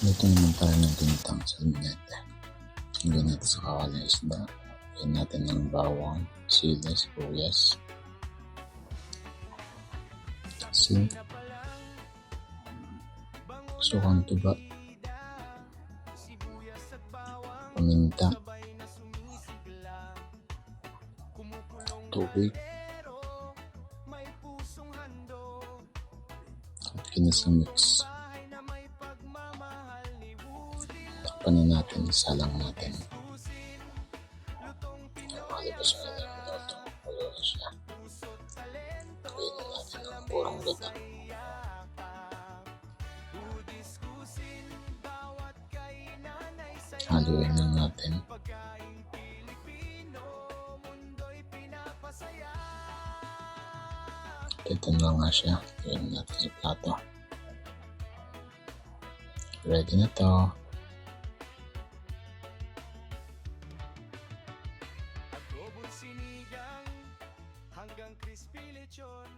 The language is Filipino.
Ito naman tayo ng ginitang salmonete. Hinggan natin sa kawali ng isda. Hinggan natin ng bawang, sili, sibuyas, asin, sukang tuba, paminta, tubig, at kinasamix. Takpan na natin, isalang natin. Makalabas mo na yung minuto. Ulo na siya. Gawin na natin ang purong gata. Haluin na natin. Ito na nga siya. Gawin natin sa plato. Ready na to. Adobong sinigang hanggang crispy lechon.